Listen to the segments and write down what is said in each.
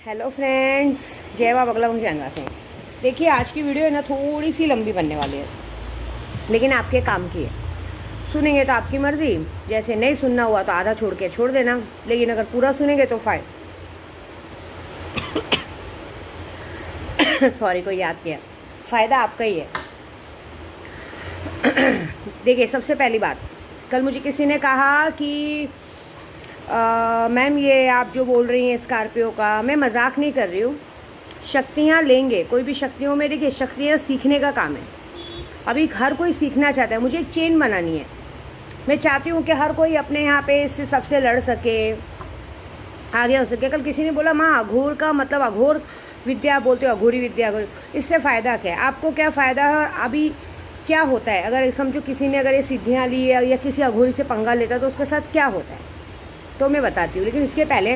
Hello friends, जय बाबा बगला मुझे जानवा सिंह। देखिए, आज की वीडियो है ना थोड़ी सी लंबी बनने वाली है, लेकिन आपके काम की है। सुनेंगे तो आपकी मर्जी, जैसे नहीं सुनना हुआ तो आधा छोड़ के छोड़ देना, लेकिन अगर पूरा सुनेंगे तो सॉरी को याद किया, फ़ायदा आपका ही है। देखिए, सबसे पहली बात, कल मुझे किसी ने कहा कि मैम ये आप जो बोल रही हैं स्कॉर्पियो का, मैं मजाक नहीं कर रही हूँ। शक्तियाँ लेंगे, कोई भी शक्तियों में, देखिए शक्तियाँ सीखने का काम है। अभी हर कोई सीखना चाहता है। मुझे एक चेन बनानी है। मैं चाहती हूँ कि हर कोई अपने यहाँ पे इससे सबसे लड़ सके, आगे हो सके। कल किसी ने बोला माँ अघोर का मतलब अघोर विद्या बोलते हो, अघोरी विद्या, अघोरी, इससे फ़ायदा क्या है? आपको क्या फ़ायदा है? और अभी क्या होता है? अगर समझो किसी ने अगर ये सिद्धियाँ ली है या किसी अघोरी से पंगा लेता है तो उसके साथ क्या होता है, तो मैं बताती हूँ। लेकिन इसके पहले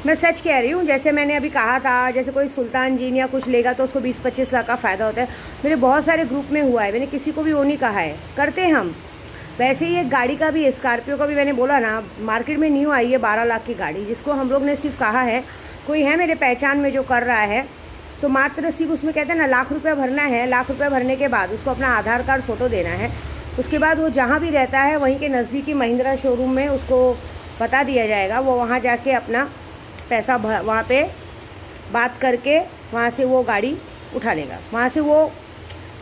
मैं सच कह रही हूँ, जैसे मैंने अभी कहा था, जैसे कोई सुल्तान जीन या कुछ लेगा तो उसको 20-25 लाख का फ़ायदा होता है। मेरे बहुत सारे ग्रुप में हुआ है, मैंने किसी को भी वो नहीं कहा है, करते हैं हम। वैसे ही एक गाड़ी का भी, स्कॉर्पियो का भी मैंने बोला ना, मार्केट में न्यू आई है 12 लाख की गाड़ी, जिसको हम लोग ने सिर्फ कहा है कोई है मेरे पहचान में जो कर रहा है, तो मात्र सिर्फ उसमें कहते हैं ना लाख रुपया भरना है। लाख रुपया भरने के बाद उसको अपना आधार कार्ड फ़ोटो देना है। उसके बाद वो जहाँ भी रहता है वहीं के नज़दीकी महिंद्रा शोरूम में उसको बता दिया जाएगा। वो वहाँ जाके अपना पैसा वहाँ पे बात करके वहाँ से वो गाड़ी उठा लेगा। वहाँ से वो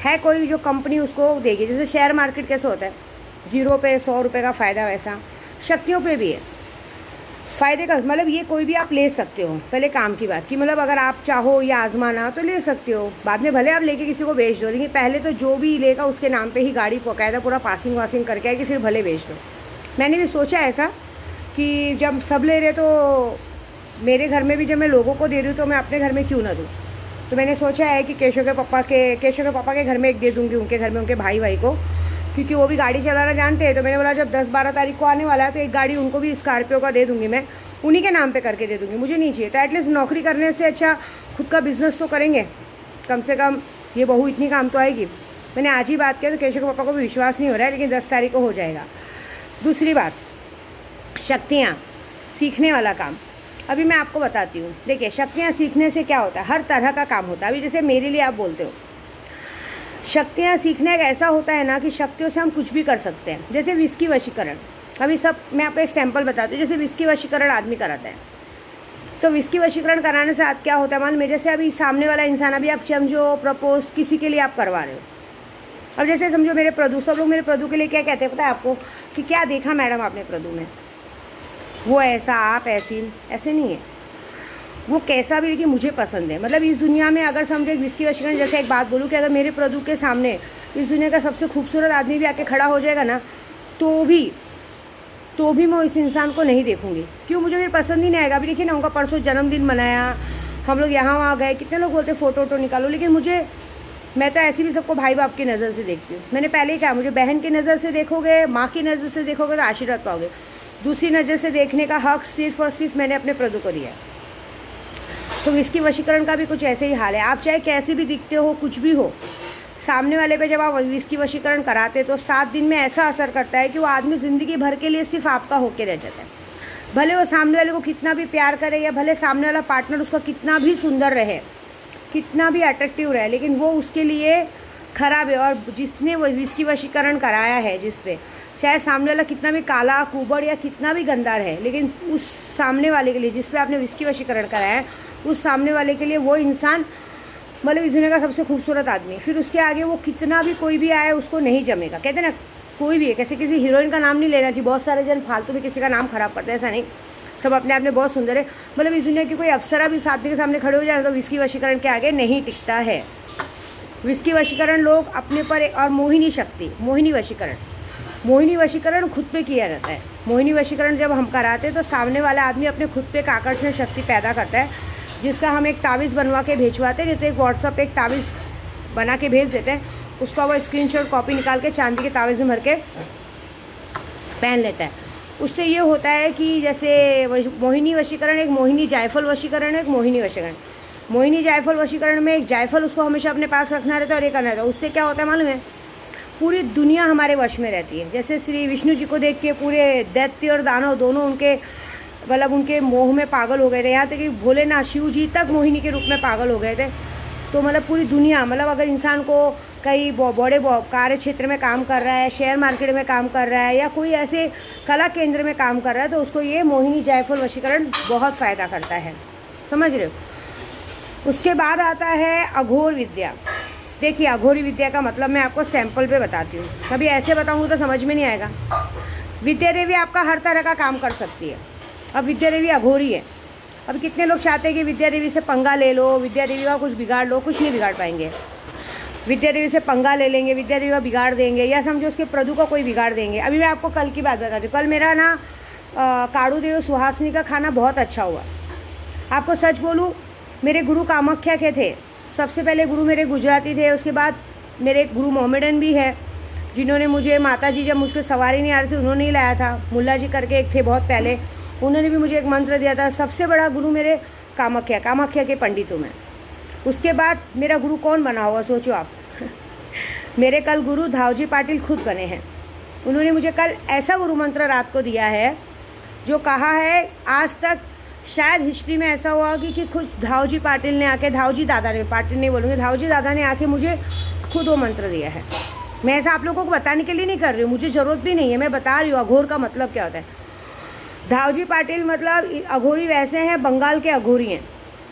है कोई जो कंपनी उसको देगी। जैसे शेयर मार्केट कैसे होता है, 0 पे 100 रुपये का फ़ायदा, वैसा शक्तियों पे भी है फ़ायदे का। मतलब ये कोई भी आप ले सकते हो। पहले काम की बात की, मतलब अगर आप चाहो या आजमाना तो ले सकते हो। बाद में भले आप लेके किसी को बेच दो, लेकिन पहले तो जो भी लेगा उसके नाम पे ही गाड़ी पकाएगा, पूरा पासिंग वासिंग करके आएगी, फिर भले बेच दो। मैंने भी सोचा ऐसा कि जब सब ले रहे तो मेरे घर में भी जब मैं लोगों को दे रही हूँ तो मैं अपने घर में क्यों ना दूँ। तो मैंने सोचा है कि केशव के पापा के घर में एक दे दूँगी, उनके घर में उनके भाई को, क्योंकि वो भी गाड़ी चलाना जानते हैं। तो मैंने बोला जब 10-12 तारीख को आने वाला है तो एक गाड़ी उनको भी स्कॉर्पियो का दे दूँगी, मैं उन्हीं के नाम पे करके दे दूँगी। मुझे नहीं चाहिए तो एटलीस्ट नौकरी करने से अच्छा खुद का बिज़नेस तो करेंगे, कम से कम ये बहू इतनी काम तो आएगी। मैंने आज ही बात किया तो केशव के पापा को भी विश्वास नहीं हो रहा है, लेकिन 10 तारीख को हो जाएगा। दूसरी बात, शक्तियाँ सीखने वाला काम अभी मैं आपको बताती हूँ। देखिए, शक्तियाँ सीखने से क्या होता है, हर तरह का काम होता है। अभी जैसे मेरे लिए आप बोलते हो, शक्तियाँ सीखने का ऐसा होता है ना कि शक्तियों से हम कुछ भी कर सकते हैं। जैसे विस्की वशीकरण, अभी सब मैं आपको एक सैंपल बताती हूँ। जैसे विस्की वशीकरण आदमी कराता है, तो विस्की वशीकरण कराने से क्या होता है, मान मेरे से अभी सामने वाला इंसान, अभी आप समझो प्रपोज किसी के लिए आप करवा रहे हो। अब जैसे समझो मेरे प्रदू, सब लोग मेरे प्रदू के लिए क्या कहते हैं पता है आपको, कि क्या देखा मैडम आपने प्रदू में, वो ऐसा, आप ऐसी, ऐसे नहीं है वो कैसा भी, लेकिन मुझे पसंद है। मतलब इस दुनिया में अगर समझो एक विस्की वशीकरण, जैसे एक बात बोलूँ कि अगर मेरे प्रदू के सामने इस दुनिया का सबसे खूबसूरत आदमी भी आके खड़ा हो जाएगा ना, तो भी मैं इस इंसान को नहीं देखूंगी। क्यों? मुझे मेरी पसंद ही नहीं आएगा। अभी देखिए ना, उनका परसों जन्मदिन मनाया, हम लोग यहाँ वहाँ गए, कितने लोग बोलते फ़ोटो निकालो, लेकिन मैं तो ऐसी भी सबको भाई बाप की नज़र से देखती हूँ। मैंने पहले ही कहा, मुझे बहन की नज़र से देखोगे, माँ की नज़र से देखोगे तो आशीर्वाद पाओगे। दूसरी नज़र से देखने का हक सिर्फ और सिर्फ मैंने अपने प्रदू को दिया है। तो इसकी वशीकरण का भी कुछ ऐसे ही हाल है। आप चाहे कैसे भी दिखते हो, कुछ भी हो, सामने वाले पे जब आप इसकी वशीकरण कराते तो 7 दिन में ऐसा असर करता है कि वो आदमी ज़िंदगी भर के लिए सिर्फ आपका होके रह जाता है। भले वो सामने वाले को कितना भी प्यार करे, या भले सामने वाला पार्टनर उसका कितना भी सुंदर रहे, कितना भी अट्रैक्टिव रहे, लेकिन वो उसके लिए खराब है। और जिसने वो इसकी वशीकरण कराया है, जिस पे चाहे सामने वाला कितना भी काला कुबड़ या कितना भी गंदा है, लेकिन उस सामने वाले के लिए, जिस पे आपने विस्की वशीकरण कराया है, उस सामने वाले के लिए वो इंसान मतलब इस दुनिया का सबसे खूबसूरत आदमी। फिर उसके आगे वो कितना भी कोई भी आए उसको नहीं जमेगा। कहते ना, कोई भी है, कैसे किसी हीरोइन का नाम नहीं लेना चाहिए। बहुत सारे जन फालतू में किसी का नाम खराब करते हैं, ऐसा नहीं, सब अपने आप में बहुत सुंदर है। मतलब इस दुनिया की कोई अप्सरा भी आदमी के सामने खड़े हो जाए तो विस्की वशीकरण के आगे नहीं टिकता है। विस्की वशीकरण लोग अपने पर, और मोहिनी वशीकरण खुद पे किया जाता है। मोहिनी वशीकरण जब हम कराते हैं तो सामने वाला आदमी अपने खुद पे एक आकर्षण शक्ति पैदा करता है, जिसका हम एक तावीज़ बनवा के भेजवाते हैं। तो एक व्हाट्सअप पे एक तावीज़ बना के भेज देते हैं, उसका वो स्क्रीनशॉट कॉपी निकाल के चांदी के तावीज़ में भर के पहन लेता है। उससे ये होता है कि जैसे मोहिनी वशीकरण, एक मोहिनी जायफल वशीकरण है, एक मोहिनी वशीकरण। मोहिनी जायफल वशीकरण में एक जायफल उसको हमेशा अपने पास रखना रहता है और ये करना रहता है। उससे क्या होता है मालूम है, पूरी दुनिया हमारे वश में रहती है। जैसे श्री विष्णु जी को देख के पूरे दैत्य और दानव दोनों उनके मतलब उनके मोह में पागल हो गए थे, यहाँ तक कि भोलेनाथ शिव जी तक मोहिनी के रूप में पागल हो गए थे। तो मतलब पूरी दुनिया, मतलब अगर इंसान को कई बड़े कार्य क्षेत्र में काम कर रहा है, शेयर मार्केट में काम कर रहा है, या कोई ऐसे कला केंद्र में काम कर रहा है, तो उसको ये मोहिनी जायफल वशीकरण बहुत फ़ायदा करता है, समझ रहे हो। उसके बाद आता है अघोर विद्या। देखिए अघोरी विद्या का मतलब मैं आपको सैंपल पे बताती हूँ, कभी ऐसे बताऊँगी तो समझ में नहीं आएगा। विद्या देवी आपका हर तरह का काम कर सकती है। अब विद्या देवी अघोरी है। अब कितने लोग चाहते हैं कि विद्या देवी से पंगा ले लो, विद्या देवी का कुछ बिगाड़ लो, कुछ नहीं बिगाड़ पाएंगे। विद्या देवी से पंगा ले लेंगे, विद्या देवी का बिगाड़ देंगे, या समझो उसके प्रदू का कोई बिगाड़ देंगे। अभी मैं आपको कल की बात बताती हूँ। कल मेरा ना काड़ू देव सुहासिनी का खाना बहुत अच्छा हुआ। आपको सच बोलूँ, मेरे गुरु कामाख्या के थे। सबसे पहले गुरु मेरे गुजराती थे, उसके बाद मेरे गुरु मोहम्मडन भी है, जिन्होंने मुझे, माता जी जब मुझ पर सवारी नहीं आ रही थी उन्होंने ही लाया था। मुल्ला जी करके एक थे बहुत पहले, उन्होंने भी मुझे एक मंत्र दिया था। सबसे बड़ा गुरु मेरे कामाख्या के पंडितों में। उसके बाद मेरा गुरु कौन बना होगा सोचो आप। मेरे कल गुरु धावजी पाटिल खुद बने हैं। उन्होंने मुझे कल ऐसा गुरु मंत्र रात को दिया है जो कहा है आज तक शायद हिस्ट्री में ऐसा हुआ कि खुद धावजी पाटिल ने आके, धावजी दादा ने, पाटिल नहीं बोलूँगी, धावजी दादा ने आके मुझे खुद वो मंत्र दिया है। मैं ऐसा आप लोगों को बताने के लिए नहीं कर रही हूँ, मुझे ज़रूरत भी नहीं है, मैं बता रही हूँ अघोर का मतलब क्या होता है। धावजी पाटिल मतलब अघोरी वैसे हैं, बंगाल के अघोरी हैं।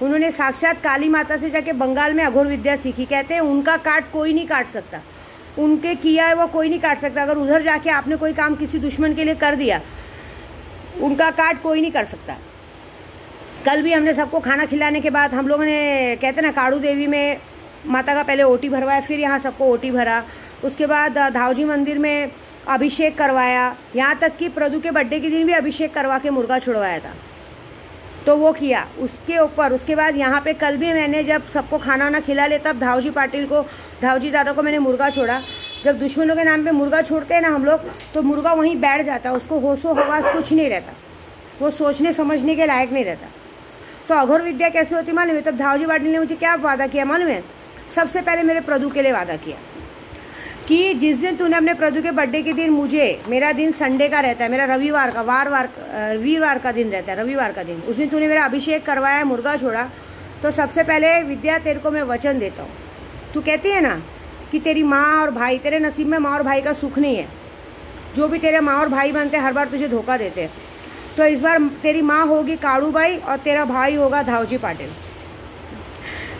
उन्होंने साक्षात काली माता से जाके बंगाल में अघोर विद्या सीखी। कहते हैं उनका काट कोई नहीं काट सकता, उनके किया है वो कोई नहीं काट सकता। अगर उधर जाके आपने कोई काम किसी दुश्मन के लिए कर दिया, उनका काट कोई नहीं कर सकता। कल भी हमने सबको खाना खिलाने के बाद हम लोगों ने, कहते ना, काड़ू देवी में माता का पहले ओटी भरवाया, फिर यहाँ सबको ओटी भरा। उसके बाद धावजी मंदिर में अभिषेक करवाया, यहाँ तक कि प्रदू के बर्थडे के दिन भी अभिषेक करवा के मुर्गा छुड़वाया था, तो वो किया। उसके ऊपर उसके बाद यहाँ पे कल भी मैंने जब सबको खाना वाना खिला लिया, तब धावजी पाटिल को, धावजी दादा को मैंने मुर्गा छोड़ा। जब दुश्मनों के नाम पे मुर्गा छोड़ते हैं ना हम लोग, तो मुर्गा वहीं बैठ जाता है, उसको होशो हवास कुछ नहीं रहता, वो सोचने समझने के लायक नहीं रहता। तो अघोर विद्या कैसे होती मालूम है? तब धावजी पाटिल ने मुझे क्या वादा किया मालूम है? सबसे पहले मेरे प्रदू के लिए वादा किया कि जिस दिन तूने अपने प्रदू के बर्थडे के दिन मुझे, मेरा दिन संडे का रहता है, मेरा रविवार का वीरवार का दिन रहता है, रविवार का दिन, उस दिन तूने मेरा अभिषेक करवाया, मुर्गा छोड़ा, तो सबसे पहले विद्या तेरे को मैं वचन देता हूँ। तू कहती है ना कि तेरी माँ और भाई, तेरे नसीब में माँ और भाई का सुख नहीं है, जो भी तेरे माँ और भाई बनते हैं हर बार तुझे धोखा देते हैं। तो इस बार तेरी माँ होगी काड़ू बाई और तेरा भाई होगा धावजी पाटिल।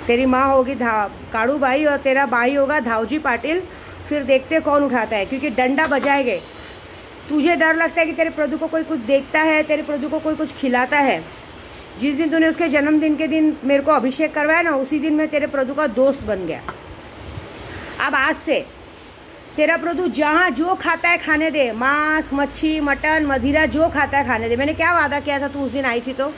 तेरी माँ होगी काड़ू बाई और तेरा भाई होगा धावजी पाटिल। फिर देखते कौन उठाता है, क्योंकि डंडा बजाएंगे। तुझे डर लगता है कि तेरे प्रदू को कोई कुछ देखता है, तेरे प्रदू को कोई कुछ खिलाता है। जिस दिन तूने उसके जन्मदिन के दिन मेरे को अभिषेक करवाया ना, उसी दिन मैं तेरे प्रदू का दोस्त बन गया। अब आज से तेरा प्रदू जहाँ जो खाता है खाने दे, मांस, मच्छी, मटन, मदिरा, जो खाता है खाने दे। मैंने क्या वादा किया था, तू उस दिन आई थी तो?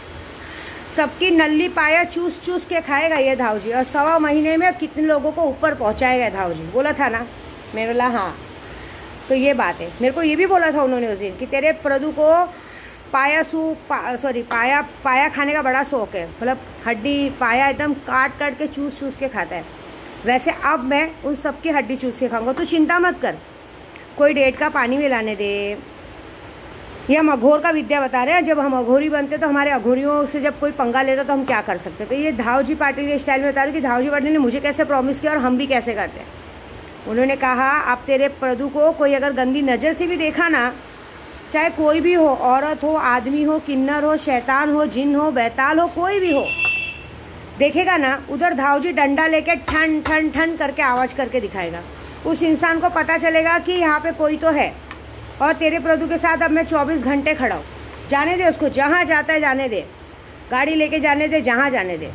सबकी नल्ली पाया चूस चूस के खाएगा ये धावजी, और 1.25 महीने में कितने लोगों को ऊपर पहुँचाएगा धावजी। बोला था ना? मैंने बोला हाँ। तो ये बात है। मेरे को ये भी बोला था उन्होंने उस दिन कि तेरे प्रदू को पाया खाने का बड़ा शौक है, मतलब हड्डी पाया एकदम काट काट के चूस चूस के खाता है। वैसे अब मैं उन सब की हड्डी चूस के खाऊंगा, तू चिंता मत कर। कोई डेट का पानी मिलाने दे। ये हम अघोर का विद्या बता रहे हैं। जब हम अघोरी बनते तो हमारे अघोरियों से जब कोई पंगा लेता तो हम क्या कर सकते। तो ये धावजी पाटिल के स्टाइल में बता रही हूँ कि धावजी पाटिल ने मुझे कैसे प्रॉमिस किया और हम भी कैसे करते हैं। उन्होंने कहा अब तेरे प्रदू को कोई अगर गंदी नज़र से भी देखा ना, चाहे कोई भी हो, औरत हो, आदमी हो, किन्नर हो, शैतान हो, जिन हो, बैताल हो, कोई भी हो, देखेगा ना, उधर धावजी डंडा लेके ठन ठन ठन करके आवाज़ करके दिखाएगा। उस इंसान को पता चलेगा कि यहाँ पे कोई तो है। और तेरे प्रदू के साथ अब मैं 24 घंटे खड़ा हूँ। जाने दे उसको, जहाँ जाता है जाने दे, गाड़ी लेके जाने दे, जहाँ जाने दे।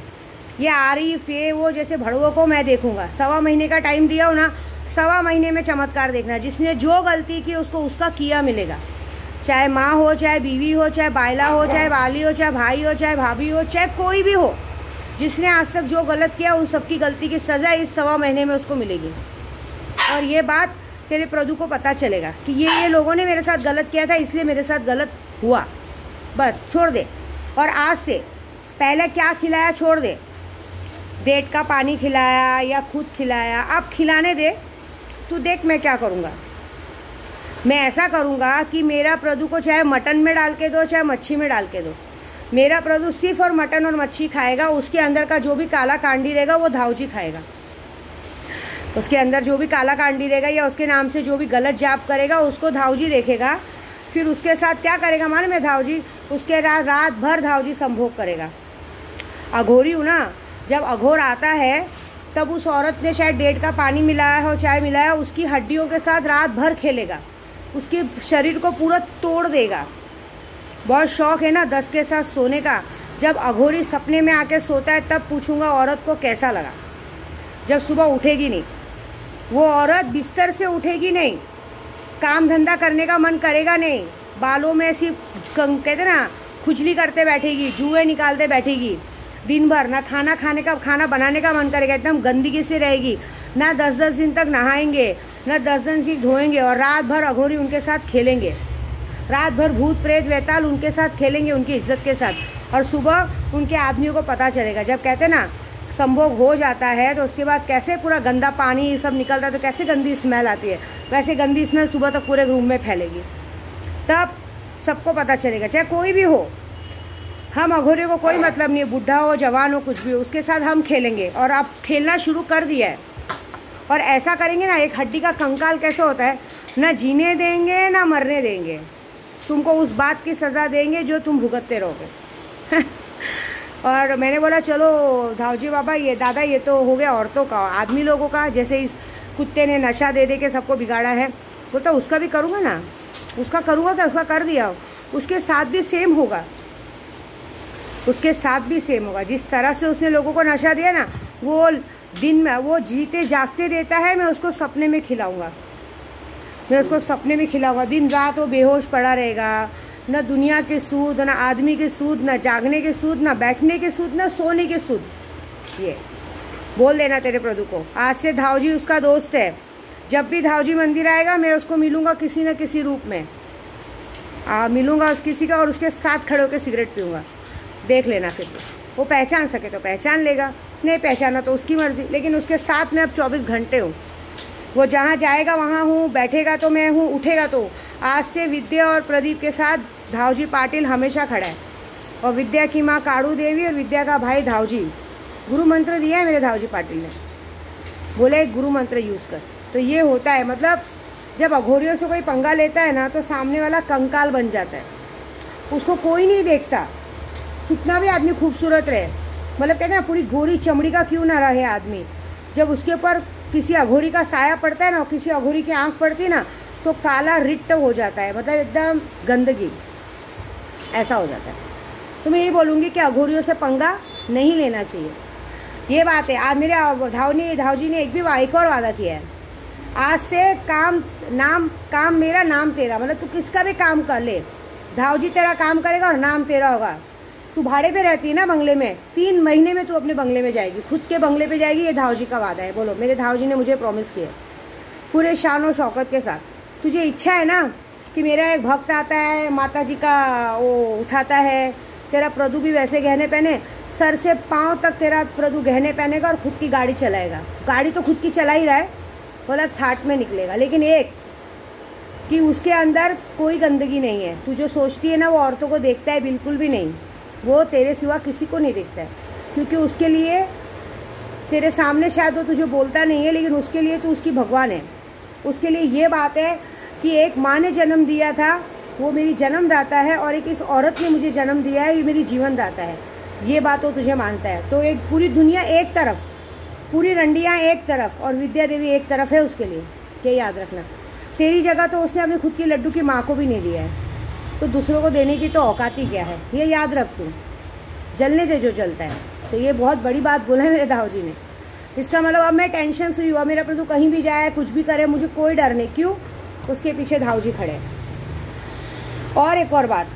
ये आरिफ ये वो जैसे भड़वों को मैं देखूँगा। 1.25 महीने का टाइम दिया हो ना, 1.25 महीने में चमत्कार देखना। जिसने जो गलती की उसको उसका किया मिलेगा। चाहे माँ हो, चाहे बीवी हो, चाहे बायला हो, चाहे बाली हो, चाहे भाई हो, चाहे भाभी हो, चाहे कोई भी हो, जिसने आज तक जो गलत किया उन सबकी गलती की सज़ा इस 1.25 महीने में उसको मिलेगी। और ये बात तेरे प्रदू को पता चलेगा कि ये लोगों ने मेरे साथ गलत किया था, इसलिए मेरे साथ गलत हुआ। बस छोड़ दे। और आज से पहले क्या खिलाया छोड़ दे। डेट का पानी खिलाया या खुद खिलाया, अब खिलाने दे। तू देख मैं क्या करूँगा। मैं ऐसा करूँगा कि मेरा प्रदू को चाहे मटन में डाल के दो, चाहे मच्छी में डाल के दो, मेरा प्रभु सिर्फ और मटन और मच्छी खाएगा, उसके अंदर का जो भी काला कांडी रहेगा वो धावजी खाएगा। उसके अंदर जो भी काला कांडी रहेगा या उसके नाम से जो भी गलत जाप करेगा उसको धावजी देखेगा। फिर उसके साथ क्या करेगा मालूम है धावजी? उसके रात भर धावजी संभोग करेगा। अघोरी हूँ ना, जब अघोर आता है तब उस औरत ने शायद 1.5 का पानी मिलाया हो, चाय मिलाया, उसकी हड्डियों के साथ रात भर खेलेगा, उसके शरीर को पूरा तोड़ देगा। बहुत शौक है ना 10 के साथ सोने का। जब अघोरी सपने में आके सोता है तब पूछूंगा औरत को कैसा लगा। जब सुबह उठेगी नहीं, वो औरत बिस्तर से उठेगी नहीं, काम धंधा करने का मन करेगा नहीं, बालों में ऐसी कहते ना खुजली करते बैठेगी, जुए निकालते बैठेगी दिन भर, ना खाना बनाने का मन करेगा, एकदम गंदगी से रहेगी, ना 10-10 दिन तक नहाएंगे, ना 10 दिन तक धोएंगे, और रात भर अघोरी उनके साथ खेलेंगे, रात भर भूत प्रेत वैताल उनके साथ खेलेंगे, उनकी इज्जत के साथ। और सुबह उनके आदमियों को पता चलेगा। जब कहते ना संभोग हो जाता है तो उसके बाद कैसे पूरा गंदा पानी सब निकलता है, तो कैसे गंदी स्मेल आती है, वैसे गंदी स्मेल सुबह तक पूरे रूम में फैलेगी। तब सबको पता चलेगा, चाहे कोई भी हो, हम अघोरे को कोई मतलब नहीं है, बुढ़ा हो जवान हो कुछ भी हो, उसके साथ हम खेलेंगे। और अब खेलना शुरू कर दिया है। और ऐसा करेंगे ना, एक हड्डी का कंकाल कैसे होता है, ना जीने देंगे ना मरने देंगे, तुमको उस बात की सज़ा देंगे जो तुम भुगतते रहोगे। और मैंने बोला चलो धावजी बाबा, ये दादा ये तो हो गया औरतों का, आदमी लोगों का जैसे इस कुत्ते ने नशा दे दे के सबको बिगाड़ा है, वो तो उसका भी करूँगा ना। उसका करूँगा क्या, उसका कर दिया, उसके साथ भी सेम होगा, उसके साथ भी सेम होगा। जिस तरह से उसने लोगों को नशा दिया ना, वो दिन में वो जीते जागते देता है, मैं उसको सपने में खिलाऊंगा, मैं उसको सपने में खिलाऊंगा। दिन रात वो बेहोश पड़ा रहेगा, न दुनिया के सूद, न आदमी के सूद, न जागने के सूद, न बैठने के सूद, न सोने के सूद। ये बोल देना तेरे प्रभु को, आज से धावजी उसका दोस्त है। जब भी धावजी मंदिर आएगा मैं उसको मिलूंगा किसी न किसी रूप में, मिलूंगा उस किसी का, और उसके साथ खड़े होकर सिगरेट पीऊँगा। देख लेना, फिर वो पहचान सके तो पहचान लेगा, नहीं पहचाना तो उसकी मर्जी, लेकिन उसके साथ में अब 24 घंटे हूँ। वो जहाँ जाएगा वहाँ हूँ, बैठेगा तो मैं हूँ, उठेगा तो। आज से विद्या और प्रदीप के साथ धावजी पाटिल हमेशा खड़ा है, और विद्या की माँ काड़ू देवी और विद्या का भाई धावजी। गुरु मंत्र दिया है मेरे धावजी पाटिल ने, बोले एक गुरु मंत्र यूज़ कर। तो ये होता है, मतलब जब अघोरियों से कोई पंगा लेता है ना तो सामने वाला कंकाल बन जाता है, उसको कोई नहीं देखता, कितना भी आदमी खूबसूरत रहे, मतलब कहते हैं पूरी गोरी चमड़ी का क्यों ना रहे आदमी, जब उसके ऊपर किसी अघोरी का साया पड़ता है ना, किसी अघोरी की आंख पड़ती है ना, तो काला रिट्ट हो जाता है, मतलब एकदम गंदगी ऐसा हो जाता है। तो मैं यही बोलूँगी कि अघोरियों से पंगा नहीं लेना चाहिए, ये बात है। आज मेरे धावजी ने एक और वादा किया है, आज से काम मेरा नाम तेरा, मतलब तू किसका भी काम कर ले, धावजी तेरा काम करेगा और नाम तेरा होगा। तू भाड़े पे रहती है ना बंगले में, 3 महीने में तू अपने बंगले में जाएगी, खुद के बंगले पे जाएगी, ये धावजी का वादा है। बोलो, मेरे धावजी ने मुझे प्रॉमिस किया पूरे शान और शौकत के साथ। तुझे इच्छा है ना कि मेरा एक भक्त आता है, माता जी का वो उठाता है, तेरा प्रभु भी वैसे गहने पहने, सर से पाँव तक तेरा प्रभु गहने पहनेगा और खुद की गाड़ी चलाएगा। गाड़ी तो खुद की चला ही रहा है, मतलब थाट में निकलेगा, लेकिन एक कि उसके अंदर कोई गंदगी नहीं है। तू जो सोचती है ना वो औरतों को देखता है, बिल्कुल भी नहीं, वो तेरे सिवा किसी को नहीं देखता है, क्योंकि उसके लिए तेरे सामने शायद वो तुझे बोलता नहीं है, लेकिन उसके लिए तू उसकी भगवान है। उसके लिए ये बात है कि एक माँ ने जन्म दिया था, वो मेरी जन्मदाता है, और एक इस औरत ने मुझे जन्म दिया है, ये मेरी जीवनदाता है। ये बात वो तुझे मानता है, तो एक पूरी दुनिया एक तरफ, पूरी रंडियाँ एक तरफ और विद्या देवी एक तरफ है उसके लिए, ये याद रखना। तेरी जगह तो उसने अपनी खुद की लड्डू की माँ को भी नहीं दिया है, तो दूसरों को देने की तो औकात ही क्या है, ये याद रख तू, जलने दे जो जलता है। तो ये बहुत बड़ी बात बोला है मेरे धावजी ने। इसका मतलब अब मैं टेंशन फ्री हुआ, मेरा प्रभु कहीं भी जाए कुछ भी करे मुझे कोई डर नहीं, क्यों, उसके पीछे धावजी खड़े। और एक और बात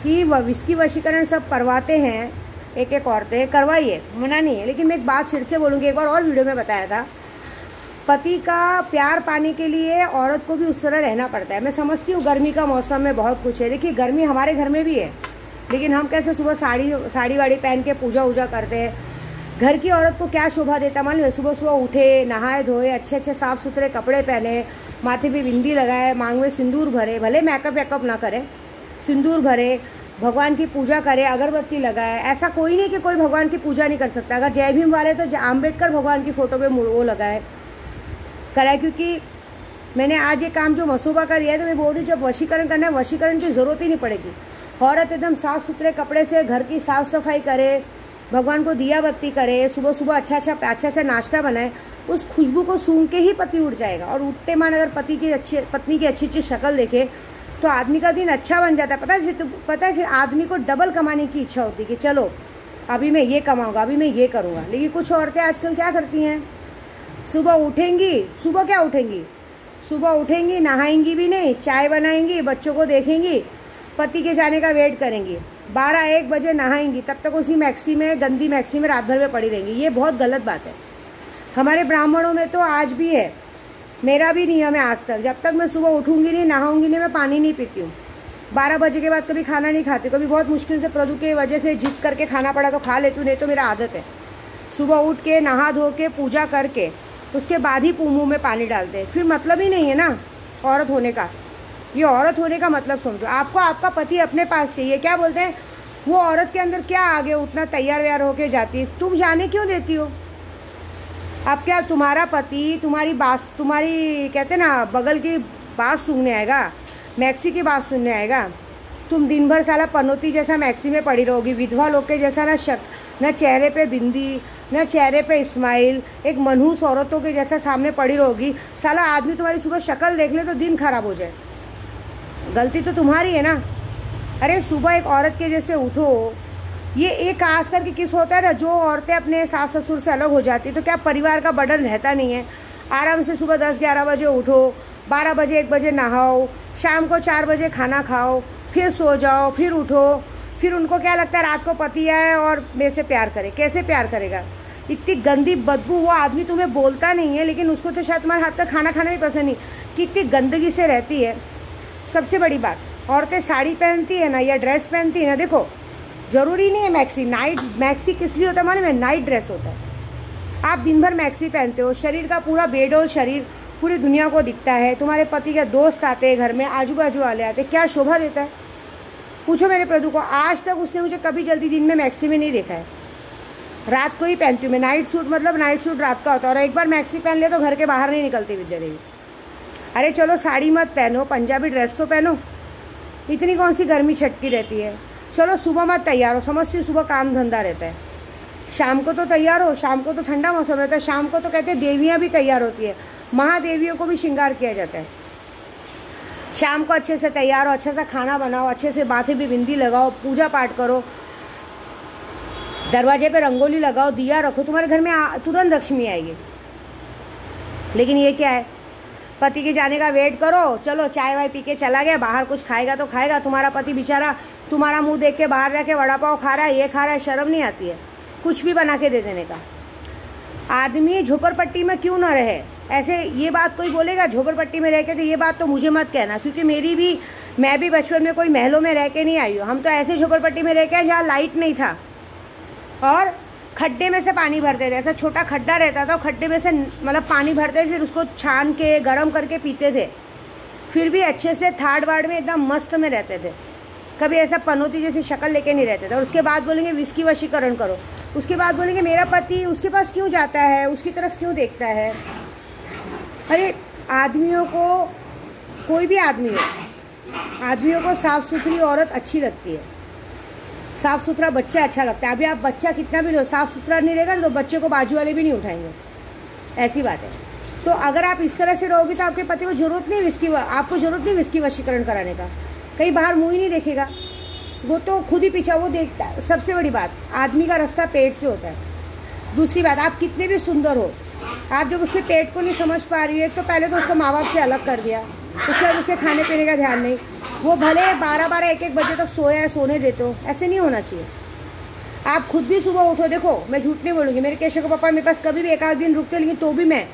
कि विस्की वशीकरण सब करवाते हैं, एक औरतें करवाइए, मना नहीं है, लेकिन मैं एक बात फिर से बोलूँगी, एक बार और वीडियो में बताया था, पति का प्यार पाने के लिए औरत को भी उस तरह रहना पड़ता है। मैं समझती हूँ गर्मी का मौसम में बहुत कुछ है, देखिए गर्मी हमारे घर में भी है, लेकिन हम कैसे सुबह साड़ी वाड़ी पहन के पूजा वूजा करते हैं। घर की औरत को क्या शोभा देता मालूम है, सुबह सुबह उठे, नहाए धोए, अच्छे अच्छे साफ सुथरे कपड़े पहने, माथे पे बिंदी लगाए, मांग में सिंदूर भरे, भले मेकअप वेकअप ना करे, सिंदूर भरे, भगवान की पूजा करे, अगरबत्ती लगाए। ऐसा कोई नहीं कि कोई भगवान की पूजा नहीं कर सकता। अगर जय भीम वाले तो अम्बेडकर भगवान की फ़ोटो पे वो लगाए कराए। क्योंकि मैंने आज ये काम जो मसूबा का लिया है तो मैं बोल रही हूँ, जब वशीकरण करना है वशीकरण की ज़रूरत ही नहीं पड़ेगी। औरत एकदम साफ़ सुथरे कपड़े से घर की साफ़ सफाई करे, भगवान को दिया बत्ती करे, सुबह सुबह अच्छा नाश्ता बनाए, उस खुशबू को सूंघ के ही पति उठ जाएगा। और उठते मान अगर पत्नी की अच्छी शक्ल देखे तो आदमी का दिन अच्छा बन जाता है। पता है फिर आदमी को डबल कमाने की इच्छा होती है कि चलो अभी मैं ये कमाऊँगा, अभी मैं ये करूँगा। लेकिन कुछ औरतें आजकल क्या करती हैं, सुबह उठेंगी, नहाएंगी भी नहीं, चाय बनाएंगी, बच्चों को देखेंगी, पति के जाने का वेट करेंगी, 12-1 बजे नहाएंगी, तब तक उसी गंदी मैक्सी में रात भर में पड़ी रहेंगी। ये बहुत गलत बात है। हमारे ब्राह्मणों में तो आज भी है, मेरा भी नियम है आज तक, जब तक मैं सुबह उठूंगी नहीं, नहाऊंगी नहीं, मैं पानी नहीं पीती हूँ। 12 बजे के बाद कभी खाना नहीं खाती। कभी बहुत मुश्किल से प्रदू की वजह से जिद करके खाना पड़ा तो खा लेती हूँ, नहीं तो मेरा आदत है सुबह उठ के नहा धो के पूजा करके उसके बाद ही मुँह में पानी डालते हैं। फिर मतलब ही नहीं है ना औरत होने का। ये औरत होने का मतलब समझो। आपको आपका पति अपने पास चाहिए। क्या बोलते हैं, वो औरत के अंदर क्या आगे उतना तैयार व्यार होके जाती है, तुम जाने क्यों देती हो? अब क्या तुम्हारा पति तुम्हारी कहते ना बगल की बात सुनने आएगा, मैक्सी की बात सुनने आएगा? तुम दिन भर साला पनौती जैसा मैक्सी में पड़ी रहोगी, विधवा लोग के जैसा न चेहरे पे बिंदी, न चेहरे पे स्माइल, एक मनहूस औरतों के जैसा सामने पड़ी रहोगी। साला आदमी तुम्हारी सुबह शक्ल देख ले तो दिन खराब हो जाए। गलती तो तुम्हारी है ना। अरे सुबह एक औरत के जैसे उठो। ये एक खास करके किस होता है ना, जो औरतें अपने सास ससुर से अलग हो जाती तो क्या परिवार का बर्डन रहता नहीं है। आराम से सुबह 10-11 बजे उठो, 12 बजे 1 बजे नहाओ, शाम को 4 बजे खाना खाओ, फिर सो जाओ, फिर उठो। फिर उनको क्या लगता है रात को पति आए और मेरे से प्यार करे। कैसे प्यार करेगा? इतनी गंदी बदबू। वो आदमी तुम्हें बोलता नहीं है लेकिन उसको तो शायद तुम्हारे हाथ का खाना खाना भी पसंद नहीं, कि इतनी गंदगी से रहती है। सबसे बड़ी बात, औरतें साड़ी पहनती है ना या ड्रेस पहनती है ना, देखो ज़रूरी नहीं है मैक्सी किस लिए होता है मालूम है? नाइट ड्रेस होता है। आप दिन भर मैक्सी पहनते हो, शरीर का पूरा बेडोल शरीर पूरी दुनिया को दिखता है। तुम्हारे पति के दोस्त आते हैं घर में, आजू बाजू वाले आते हैं, क्या शोभा देता है? पूछो मेरे प्रदू को, आज तक उसने मुझे कभी जल्दी दिन में मैक्सी में नहीं देखा है। रात को ही पहनती हूँ मैं नाइट सूट, मतलब नाइट सूट रात का होता है। और एक बार मैक्सी पहन ले तो घर के बाहर नहीं निकलती विद्या देवी। अरे चलो साड़ी मत पहनो, पंजाबी ड्रेस तो पहनो, इतनी कौन सी गर्मी छटकी रहती है। चलो सुबह मत तैयार हो, समझती सुबह काम धंधा रहता है। शाम को तो तैयार हो, शाम को तो ठंडा मौसम रहता है। शाम को तो कहते हैं देवियाँ भी तैयार होती है, महादेवियों को भी श्रृंगार किया जाता है। शाम को अच्छे से तैयार हो, अच्छे से खाना बनाओ, अच्छे से माथे भी बिंदी लगाओ, पूजा पाठ करो, दरवाजे पे रंगोली लगाओ, दिया रखो, तुम्हारे घर में तुरंत लक्ष्मी आएगी। लेकिन ये क्या है, पति के जाने का वेट करो, चलो चाय वाय पी के चला गया, बाहर कुछ खाएगा तो खाएगा। तुम्हारा पति बेचारा तुम्हारा मुंह देख के बाहर रह के वड़ा पाव खा रहा है, ये खा रहा है, शर्म नहीं आती है कुछ भी बना के दे देने का? आदमी झोपड़पट्टी में क्यों ना रहे? ऐसे ये बात कोई बोलेगा झोपड़पट्टी में रह के, तो ये बात तो मुझे मत कहना, क्योंकि मैं भी बचपन में कोई महलों में रह के नहीं आई हूँ। हम तो ऐसे झोपड़पट्टी में रह के जहाँ लाइट नहीं था और खड्डे में से पानी भरते थे। ऐसा छोटा खड्डा रहता था, खड्डे में से मतलब पानी भरते थे, फिर उसको छान के गर्म करके पीते थे। फिर भी अच्छे से थाड़ वाड़ में एकदम मस्त में रहते थे, कभी ऐसा पनौती जैसी शक्ल लेके नहीं रहते थे। और उसके बाद बोलेंगे विस्की वशीकरण करो, उसके बाद बोलेंगे मेरा पति उसके पास क्यों जाता है, उसकी तरफ क्यों देखता है। अरे आदमियों को, कोई भी आदमी हो, आदमियों को साफ़ सुथरी औरत अच्छी लगती है, साफ़ सुथरा बच्चा अच्छा लगता है। अभी आप बच्चा कितना भी दो, साफ़ सुथरा नहीं रहेगा तो बच्चे को बाजू वाले भी नहीं उठाएंगे, ऐसी बात है। तो अगर आप इस तरह से रहोगी तो आपके पति को ज़रूरत नहीं आपको ज़रूरत नहीं विस्की वशीकरण कराने का, कहीं बाहर मुँह ही नहीं देखेगा, वो तो खुद ही पीछा वो देखता है। सबसे बड़ी बात, आदमी का रास्ता पेट से होता है। दूसरी बात, आप कितने भी सुंदर हो, आप जब उसके पेट को नहीं समझ पा रही है, तो पहले तो उसको माँ बाप से अलग कर दिया, उसके बाद उसके खाने पीने का ध्यान नहीं, वो भले 12-12, 1-1 बजे तक सोया है, सोने देते हो, ऐसे नहीं होना चाहिए। आप खुद भी सुबह उठो। देखो मैं झूठ नहीं बोलूँगी, मेरे केशव के पापा मेरे पास कभी भी एक आध दिन रुकते, लेकिन तो भी मैं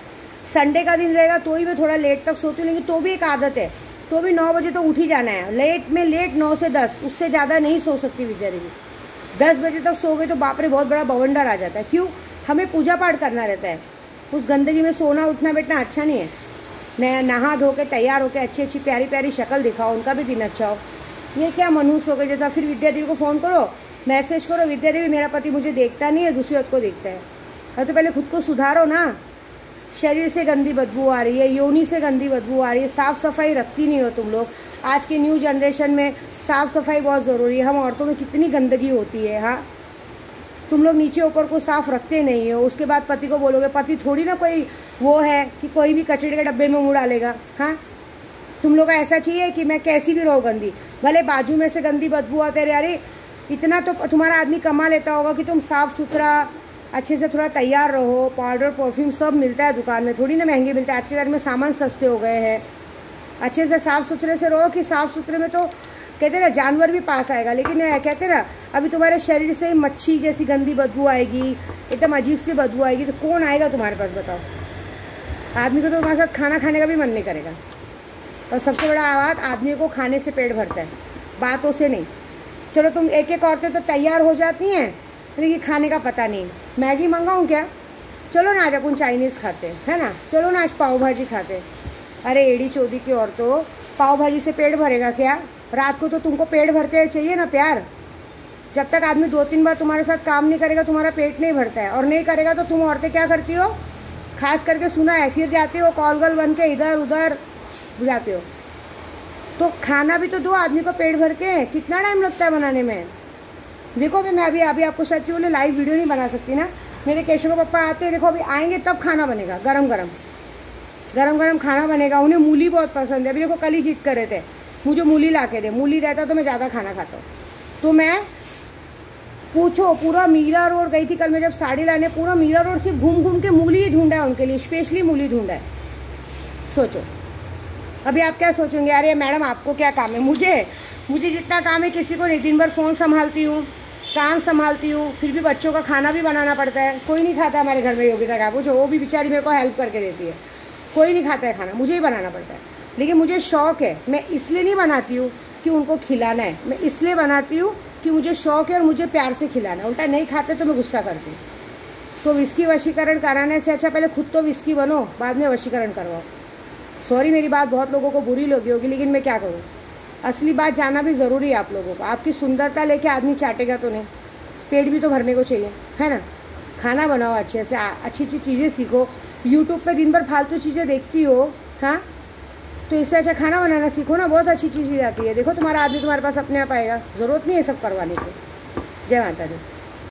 संडे का दिन रहेगा तो ही मैं थोड़ा लेट तक सोती हूँ, लेकिन तो भी एक आदत है, तो भी 9 बजे तो उठ ही जाना है। लेट 9 से 10, उससे ज़्यादा नहीं सो सकती विद्या देवी। 10 बजे तक सो गए तो बाप रे बहुत बड़ा बवंडर आ जाता है। क्यों? हमें पूजा पाठ करना रहता है, उस गंदगी में सोना उठना बैठना अच्छा नहीं है। नहा धो के तैयार होकर अच्छी अच्छी प्यारी प्यारी शक्ल दिखाओ, उनका भी दिन अच्छा हो। ये क्या मनहूस हो गए जैसा। फिर विद्या देवी को फ़ोन करो, मैसेज करो, विद्या देवी मेरा पति मुझे देखता नहीं है, दूसरी औरत को देखता है। और तो पहले खुद को सुधारो ना। शरीर से गंदी बदबू आ रही है, योनि से गंदी बदबू आ रही है, साफ़ सफाई रखती नहीं हो तुम लोग। आज के न्यू जनरेशन में साफ़ सफाई बहुत ज़रूरी है। हम औरतों में कितनी गंदगी होती है। हाँ, तुम लोग नीचे ऊपर को साफ़ रखते नहीं हो। उसके बाद पति को बोलोगे, पति थोड़ी ना कोई वो है कि कोई भी कचरे के डब्बे में मुँह डालेगा। हाँ, तुम लोग का ऐसा चाहिए कि मैं कैसी भी रहूँ गंदी, भले बाजू में से गंदी बदबू आते रहे। अरे इतना तो तुम्हारा आदमी कमा लेता होगा कि तुम साफ़ सुथरा अच्छे से थोड़ा तैयार रहो। पाउडर परफ्यूम सब मिलता है दुकान में, थोड़ी ना महंगे मिलता है। आज के टाइम में सामान सस्ते हो गए हैं। अच्छे से साफ़ सुथरे से रहो कि साफ़ सुथरे में तो कहते हैं ना जानवर भी पास आएगा, लेकिन कहते हैं ना अभी तुम्हारे शरीर से मच्छी जैसी गंदी बदबू आएगी, एकदम अजीब सी बदबू आएगी, तो कौन आएगा तुम्हारे पास बताओ। आदमी को तो तुम्हारे साथ खाना खाने का भी मन नहीं करेगा। और सबसे बड़ा बात, आदमी को खाने से पेट भरता है, बातों से नहीं। चलो तुम एक एक औरतें तो तैयार हो जाती हैं, लेकिन खाने का पता नहीं। मैगी मंगाऊँ क्या? चलो ना आज अपन चाइनीज़ खाते है ना, चलो ना आज पाव भाजी खाते। अरे एड़ी चोदी की औरतों, पाव भाजी से पेट भरेगा क्या? रात को तो तुमको पेट भरते चाहिए ना प्यार। जब तक आदमी 2-3 बार तुम्हारे साथ काम नहीं करेगा तुम्हारा पेट नहीं भरता है। और नहीं करेगा तो तुम औरतें क्या करती हो? खास करके सुना है, फिर जाती हो कॉल गर्ल बन के इधर उधर जाते हो। तो खाना भी तो दो आदमी को पेट भर के। कितना टाइम लगता है बनाने में? देखो मैं अभी आपको सच्ची बोले लाइव वीडियो नहीं बना सकती ना। मेरे केशव के पप्पा आते हैं, देखो अभी आएंगे तब खाना बनेगा, गरम गरम खाना बनेगा। उन्हें मूली बहुत पसंद है। अभी देखो कल ही जिद कर रहे थे मुझे मूली ला के दे, मूली रहता तो मैं ज़्यादा खाना खाता हूँ। तो मैं पूछो पूरा मीरा रोड गई थी कल मैं जब साड़ी लाने, पूरा मीरा रोड से घूम घूम के मूली ही ढूंढा है उनके लिए, स्पेशली मूली ढूंढा है। सोचो अभी आप क्या सोचेंगे, अरे मैडम आपको क्या काम है? मुझे जितना काम है किसी को नहीं। दिन भर फ़ोन संभालती हूँ, काम संभालती हूँ, फिर भी बच्चों का खाना भी बनाना पड़ता है। कोई नहीं खाता हमारे घर में योगिता का, पूछो, वो भी बेचारी मेरे को हेल्प करके देती है। कोई नहीं खाता है खाना, मुझे ही बनाना पड़ता है। लेकिन मुझे शौक़ है, मैं इसलिए नहीं बनाती हूँ कि उनको खिलाना है, मैं इसलिए बनाती हूँ कि मुझे शौक़ है और मुझे प्यार से खिलाना है। उल्टा नहीं खाते तो मैं गुस्सा करती हूँ। तो विस्की वशीकरण कराने से अच्छा पहले खुद तो विस्की बनो, बाद में वशीकरण करवाओ। सॉरी मेरी बात बहुत लोगों को बुरी लगी होगी, लेकिन मैं क्या करूँ। असली बात जानना भी ज़रूरी है आप लोगों को। आपकी सुंदरता लेके आदमी चाटेगा तो नहीं, पेट भी तो भरने को चाहिए, है ना। खाना बनाओ अच्छे से, अच्छी अच्छी चीज़ें सीखो। यूट्यूब पे दिन भर फालतू चीज़ें देखती हो, हाँ, तो इससे अच्छा खाना बनाना सीखो ना, बहुत अच्छी चीज़ें आती है। देखो तुम्हारा आदमी तुम्हारे पास अपने आप आएगा, ज़रूरत नहीं है सब करवाने की। जय माता दी।